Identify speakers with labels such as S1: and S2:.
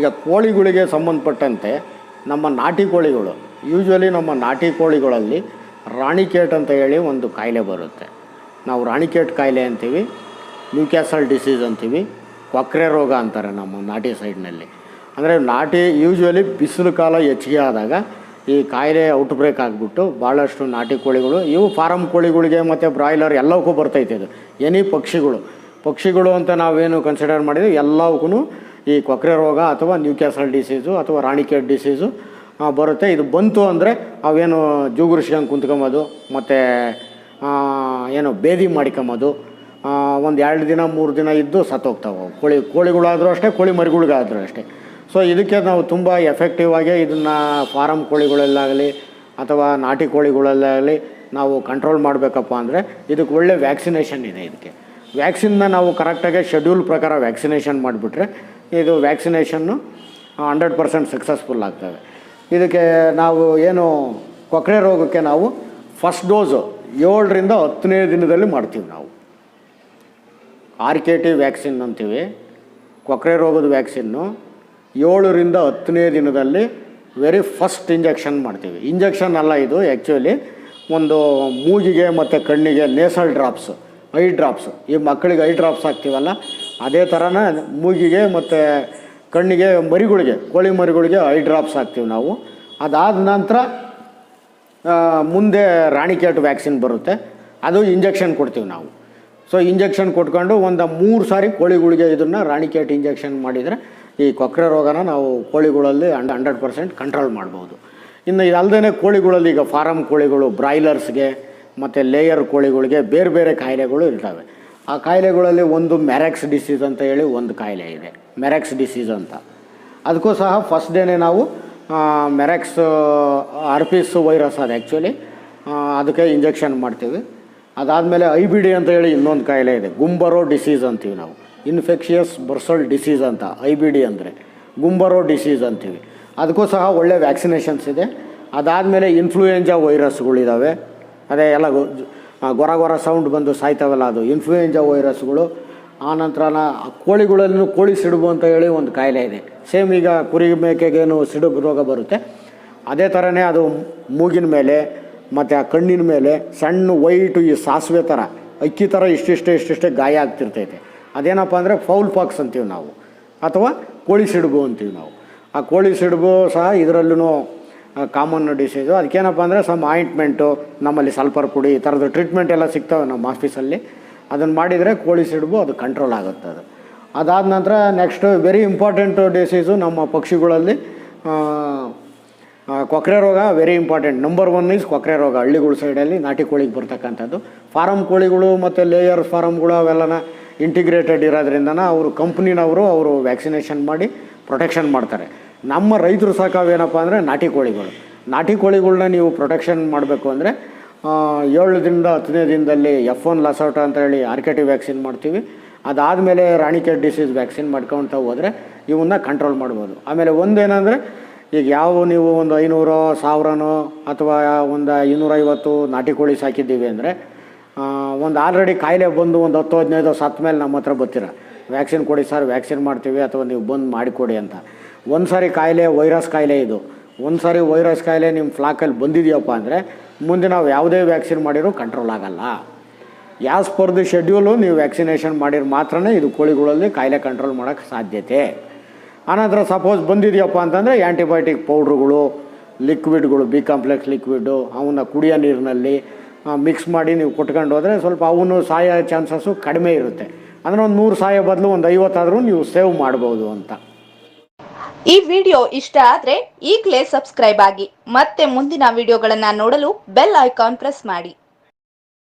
S1: ಈಗ ಕೋಳಿಗಳಿಗೆ ಸಂಬಂಧಪಟ್ಟಂತೆ ನಮ್ಮ ನಾಟಿ ಕೋಳಿಗಳು ಯೂಶ್ವಲಿ ನಮ್ಮ ನಾಟಿ ಕೋಳಿಗಳಲ್ಲಿ ರಾಣಿಕೇಟ್ ಅಂತ ಹೇಳಿ ಒಂದು ಕಾಯಿಲೆ ಬರುತ್ತೆ. ನಾವು ರಾಣಿಕೇಟ್ ಕಾಯಿಲೆ ಅಂತೀವಿ, ನ್ಯೂಕ್ಯಾಸಲ್ ಡಿಸೀಸ್ ಅಂತೀವಿ, ಕೊಕ್ರೆ ರೋಗ ಅಂತಾರೆ ನಮ್ಮ ನಾಟಿ ಸೈಡ್ನಲ್ಲಿ. ಅಂದರೆ ನಾಟಿ ಯೂಶ್ವಲಿ ಬಿಸಿಲು ಕಾಲ ಹೆಚ್ಚಿಗೆ ಆದಾಗ ಈ ಕಾಯಿಲೆ ಔಟ್ಬ್ರೇಕ್ ಆಗಿಬಿಟ್ಟು ಭಾಳಷ್ಟು ನಾಟಿ ಕೋಳಿಗಳು ಇವು ಫಾರಮ್ ಕೋಳಿಗಳಿಗೆ ಮತ್ತು ಬ್ರಾಯ್ಲರ್ ಎಲ್ಲವಕ್ಕೂ ಬರ್ತೈತೆ. ಇದು ಎನಿ ಪಕ್ಷಿಗಳು ಅಂತ ನಾವೇನು ಕನ್ಸಿಡರ್ ಮಾಡಿದ್ವಿ ಎಲ್ಲವಕ್ಕೂ ಈ ಕೊಕ್ರೆ ರೋಗ ಅಥವಾ ನ್ಯೂಕ್ಯಾಸಲ್ ಡಿಸೀಸು ಅಥವಾ ರಾಣಿಕೇಟ್ ಡಿಸೀಸು ಬರುತ್ತೆ. ಇದು ಬಂತು ಅಂದರೆ ಅವೇನು ಜೂಗುರ್ಸ್ಕೊಂಡು ಕುಂತ್ಕೊಂಬೋದು ಮತ್ತು ಏನು ಬೇದಿ ಮಾಡ್ಕೊಂಬೋದು, ಒಂದು 2 ದಿನ 3 ದಿನ ಇದ್ದು ಸತ್ತೋಗ್ತಾವೆ. ಕೋಳಿಗಳಾದರೂ ಅಷ್ಟೇ, ಕೋಳಿ ಮರಿಗಳಿಗಾದರೂ ಅಷ್ಟೇ. ಸೊ ಇದಕ್ಕೆ ನಾವು ತುಂಬ ಎಫೆಕ್ಟಿವ್ ಆಗಿ ಇದನ್ನು ಫಾರಮ್ ಕೋಳಿಗಳಲ್ಲಾಗಲಿ ಅಥವಾ ನಾಟಿ ಕೋಳಿಗಳಲ್ಲಾಗಲಿ ನಾವು ಕಂಟ್ರೋಲ್ ಮಾಡಬೇಕಪ್ಪ ಅಂದರೆ ಇದಕ್ಕೆ ಒಳ್ಳೆ ವ್ಯಾಕ್ಸಿನೇಷನ್ ಇದೆ. ಇದಕ್ಕೆ ವ್ಯಾಕ್ಸಿನ್ನ ನಾವು ಕರೆಕ್ಟಾಗಿ ಶೆಡ್ಯೂಲ್ ಪ್ರಕಾರ ವ್ಯಾಕ್ಸಿನೇಷನ್ ಮಾಡಿಬಿಟ್ರೆ ಇದು ವ್ಯಾಕ್ಸಿನೇಷನ್ನು 100% ಸಕ್ಸಸ್ಫುಲ್ ಆಗ್ತವೆ. ಇದಕ್ಕೆ ನಾವು ಏನು ಕೊಕ್ರೆ ರೋಗಕ್ಕೆ ನಾವು ಫಸ್ಟ್ ಡೋಸು 7ರಿಂದ 10ನೇ ದಿನದಲ್ಲಿ ಮಾಡ್ತೀವಿ. ನಾವು RKT ವ್ಯಾಕ್ಸಿನ್ ಅಂತೀವಿ. ಕೊಕ್ರೆ ರೋಗದ ವ್ಯಾಕ್ಸಿನ್ನು 7ರಿಂದ 10ನೇ ದಿನದಲ್ಲಿ ವೆರಿ ಫಸ್ಟ್ ಇಂಜೆಕ್ಷನ್ ಮಾಡ್ತೀವಿ. ಇಂಜೆಕ್ಷನ್ ಅಲ್ಲ ಇದು, ಆ್ಯಕ್ಚುಲಿ ಒಂದು ಮೂಗಿಗೆ ಮತ್ತು ಕಣ್ಣಿಗೆ ನೇಸಲ್ ಡ್ರಾಪ್ಸು, ಐ ಡ್ರಾಪ್ಸು. ಈ ಮಕ್ಕಳಿಗೆ ಐ ಡ್ರಾಪ್ಸ್ ಹಾಕ್ತೀವಲ್ಲ ಅದೇ ಥರನೇ ಮೂಗಿಗೆ ಮತ್ತು ಕಣ್ಣಿಗೆ ಮರಿಗಳಿಗೆ, ಕೋಳಿ ಮರಿಗಳಿಗೆ ಐ ಡ್ರಾಪ್ಸ್ ಹಾಕ್ತೀವಿ ನಾವು. ಅದಾದ ನಂತರ ಮುಂದೆ ರಾಣಿಕೇಟ್ ವ್ಯಾಕ್ಸಿನ್ ಬರುತ್ತೆ, ಅದು ಇಂಜೆಕ್ಷನ್ ಕೊಡ್ತೀವಿ ನಾವು. ಸೊ ಇಂಜೆಕ್ಷನ್ ಕೊಟ್ಕೊಂಡು ಒಂದು 3 ಸಾರಿ ಕೋಳಿಗಳಿಗೆ ಇದನ್ನು ರಾಣಿಕೇಟ್ ಇಂಜೆಕ್ಷನ್ ಮಾಡಿದರೆ ಈ ಕೊಕ್ರೆ ರೋಗನ ನಾವು ಕೋಳಿಗಳಲ್ಲಿ 100% ಕಂಟ್ರೋಲ್ ಮಾಡ್ಬೋದು. ಇನ್ನು ಇದಲ್ಲದೇ ಕೋಳಿಗಳಲ್ಲಿ ಈಗ ಫಾರಮ್ ಕೋಳಿಗಳು, ಬ್ರಾಯ್ಲರ್ಸ್ಗೆ ಮತ್ತು ಲೇಯರ್ ಕೋಳಿಗಳಿಗೆ ಬೇರೆ ಬೇರೆ ಕಾಯಿಲೆಗಳು ಇರ್ತವೆ. ಆ ಕಾಯಿಲೆಗಳಲ್ಲಿ ಒಂದು ಮೆರೆಕ್ಸ್ ಡಿಸೀಸ್ ಅಂತ ಹೇಳಿ ಒಂದು ಕಾಯಿಲೆ ಇದೆ, ಮೆರೆಕ್ಸ್ ಡಿಸೀಸ್ ಅಂತ. ಅದಕ್ಕೂ ಸಹ ಫಸ್ಟ್ ಡೇನೇ ನಾವು ಮೆರೆಕ್ಸ್ ಆರ್ಪಿಸ್ ವೈರಸ್ ಅದು ಆ್ಯಕ್ಚುಲಿ ಅದಕ್ಕೆ ಇಂಜೆಕ್ಷನ್ ಮಾಡ್ತೀವಿ. ಅದಾದಮೇಲೆ IBD ಅಂತ ಹೇಳಿ ಇನ್ನೊಂದು ಕಾಯಿಲೆ ಇದೆ, ಗುಂಬರೋ ಡಿಸೀಸ್ ಅಂತೀವಿ ನಾವು, ಇನ್ಫೆಕ್ಷಿಯಸ್ ಬರ್ಸಲ್ ಡಿಸೀಸ್ ಅಂತ. IBD ಅಂದರೆ ಗುಂಬರೋ ಡಿಸೀಸ್ ಅಂತೀವಿ. ಅದಕ್ಕೂ ಸಹ ಒಳ್ಳೆ ವ್ಯಾಕ್ಸಿನೇಷನ್ಸ್ ಇದೆ. ಅದಾದಮೇಲೆ ಇನ್ಫ್ಲೂಯೆಂಜಾ ವೈರಸ್ಗಳಿದ್ದಾವೆ, ಅದೇ ಎಲ್ಲ ಗೊರ ಸೌಂಡ್ ಬಂದು ಸಾಯ್ತಾವಲ್ಲ, ಅದು ಇನ್ಫ್ಲೂಯೆಂಜಾ ವೈರಸ್ಗಳು. ಆನಂತರ ಕೋಳಿಗಳಲ್ಲೂ ಕೋಳಿ ಸಿಡುಬು ಅಂತ ಹೇಳಿ ಒಂದು ಕಾಯಿಲೆ ಇದೆ. ಸೇಮ್ ಈಗ ಕುರಿ ಮೇಕೆಗೇನು ಸಿಡುಬು ರೋಗ ಬರುತ್ತೆ ಅದೇ ಥರನೇ ಅದು ಮೂಗಿನ ಮೇಲೆ ಮತ್ತು ಆ ಕಣ್ಣಿನ ಮೇಲೆ ಸಣ್ಣ ವೈಟು ಈ ಸಾಸಿವೆ ಥರ ಅಕ್ಕಿ ಥರ ಇಷ್ಟಿಷ್ಟೇ ಗಾಯ ಆಗ್ತಿರ್ತೈತೆ. ಅದೇನಪ್ಪ ಅಂದರೆ ಫೌಲ್ ಪಾಕ್ಸ್ ಅಂತೀವಿ ನಾವು, ಅಥವಾ ಕೋಳಿ ಸಿಡುಬು ಅಂತೀವಿ ನಾವು. ಆ ಕೋಳಿ ಸಿಡುಬು ಸಹ ಇದರಲ್ಲೂ ಕಾಮನ್ ಡಿಸೀಸು. ಅದಕ್ಕೇನಪ್ಪ ಅಂದರೆ ಸಮ್ ಆಯಿಂಟ್ಮೆಂಟು, ನಮ್ಮಲ್ಲಿ ಸಲ್ಫರ್ ಪುಡಿ ಈ ಥರದ ಟ್ರೀಟ್ಮೆಂಟ್ ಎಲ್ಲ ಸಿಗ್ತವೆ ನಮ್ಮ ಆಫೀಸಲ್ಲಿ. ಅದನ್ನು ಮಾಡಿದರೆ ಕೋಳಿ ಸಿಡುಬು ಅದು ಕಂಟ್ರೋಲ್ ಆಗುತ್ತೆ. ಅದು ಅದಾದ ನಂತರ ನೆಕ್ಸ್ಟ್ ವೆರಿ ಇಂಪಾರ್ಟೆಂಟು ಡಿಸೀಸು ನಮ್ಮ ಪಕ್ಷಿಗಳಲ್ಲಿ ಕೊಕ್ರೆ ರೋಗ. ವೆರಿ ಇಂಪಾರ್ಟೆಂಟ್, ನಂಬರ್ 1 ಈಸ್ ಕೊಕ್ರೆ ರೋಗ. ಹಳ್ಳಿಗಳ ಸೈಡಲ್ಲಿ ನಾಟಿ ಕೋಳಿಗೆ ಬರ್ತಕ್ಕಂಥದ್ದು. ಫಾರಮ್ ಕೋಳಿಗಳು ಮತ್ತು ಲೇಯರ್ ಫಾರಮ್ಗಳು ಅವೆಲ್ಲನ ಇಂಟಿಗ್ರೇಟೆಡ್ ಇರೋದ್ರಿಂದ ಕಂಪ್ನಿನವರು ಅವರು ವ್ಯಾಕ್ಸಿನೇಷನ್ ಮಾಡಿ ಪ್ರೊಟೆಕ್ಷನ್ ಮಾಡ್ತಾರೆ. ನಮ್ಮ ರೈತರು ಸಾಕಾವೇನಪ್ಪ ಅಂದರೆ ನಾಟಿ ಕೋಳಿಗಳ್ನ ನೀವು ಪ್ರೊಟೆಕ್ಷನ್ ಮಾಡಬೇಕು ಅಂದರೆ 7ರಿಂದ 10ನೇ ದಿನದಲ್ಲಿ F1 ಲಸೋಟ ಅಂತ ಹೇಳಿ RKT ವ್ಯಾಕ್ಸಿನ್ ಮಾಡ್ತೀವಿ. ಅದಾದಮೇಲೆ ರಾಣಿಕೇಟ್ ಡಿಸೀಸ್ ವ್ಯಾಕ್ಸಿನ್ ಮಾಡ್ಕೊಳ್ತಾ ಹೋದರೆ ಇವನ್ನ ಕಂಟ್ರೋಲ್ ಮಾಡ್ಬೋದು. ಆಮೇಲೆ ಒಂದೇನೆಂದರೆ ಈಗ ನೀವು ಒಂದು 500 1000 ಅಥವಾ ಒಂದು 250 ನಾಟಿ ಕೋಳಿ ಸಾಕಿದ್ದೀವಿ ಅಂದರೆ ಒಂದು ಆಲ್ರೆಡಿ ಕಾಯಿಲೆ ಬಂದು ಒಂದು 10-15 ಸತ್ತ ಮೇಲೆ ನಮ್ಮ ಹತ್ರ ಬರ್ತೀರ, ವ್ಯಾಕ್ಸಿನ್ ಕೊಡಿ ಸರ್, ವ್ಯಾಕ್ಸಿನ್ ಮಾಡ್ತೀವಿ, ಅಥವಾ ನೀವು ಬಂದು ಮಾಡಿಕೊಡಿ ಅಂತ. ಒಂದು ಸಾರಿ ಕಾಯಿಲೆ ವೈರಸ್ ಕಾಯಿಲೆ ಇದು, ಒಂದು ಸಾರಿ ವೈರಸ್ ಕಾಯಿಲೆ ನಿಮ್ಮ ಫ್ಲಾಕಲ್ಲಿ ಬಂದಿದೆಯಪ್ಪ ಅಂದರೆ ಮುಂದೆ ನಾವು ಯಾವುದೇ ವ್ಯಾಕ್ಸಿನ್ ಮಾಡಿರೂ ಕಂಟ್ರೋಲ್ ಆಗೋಲ್ಲ. ಯಾಸ್ ಪರ್ ದಿ ಶೆಡ್ಯೂಲು ನೀವು ವ್ಯಾಕ್ಸಿನೇಷನ್ ಮಾಡಿದ್ರೆ ಮಾತ್ರನೇ ಇದು ಕೋಳಿಗಳಲ್ಲಿ ಕಾಯಿಲೆ ಕಂಟ್ರೋಲ್ ಮಾಡೋಕ್ಕೆ ಸಾಧ್ಯತೆ. ಆನಂತರ ಸಪೋಸ್ ಬಂದಿದೆಯಪ್ಪ ಅಂತಂದರೆ ಆ್ಯಂಟಿಬಯೋಟಿಕ್ ಪೌಡ್ರುಗಳು, ಲಿಕ್ವಿಡ್ಗಳು, B ಕಾಂಪ್ಲೆಕ್ಸ್ ಲಿಕ್ವಿಡ್ಡು, ಅವನ್ನ ಕುಡಿಯೋ ನೀರಿನಲ್ಲಿ ಮಿಕ್ಸ್ ಮಾಡಿ ನೀವು ಕೊಟ್ಕೊಂಡು ಹೋದರೆ ಸ್ವಲ್ಪ ಅವನು ಸಾಯೋ ಚಾನ್ಸಸ್ಸು ಕಡಿಮೆ ಇರುತ್ತೆ. ಅಂದರೆ ಒಂದು 100 ಸಾಯೋ ಬದಲು ಒಂದು 50 ಆದರೂ ನೀವು ಸೇವ್ ಮಾಡ್ಬೋದು ಅಂತ.
S2: ಈ ವಿಡಿಯೋ ಇಷ್ಟ ಆದರೆ ಈಗಲೇ ಸಬ್ಸ್ಕ್ರೈಬ್ ಆಗಿ, ಮತ್ತೆ ಮುಂದಿನ ವಿಡಿಯೋಗಳನ್ನು ನೋಡಲು ಬೆಲ್ ಐಕಾನ್ ಪ್ರೆಸ್ ಮಾಡಿ.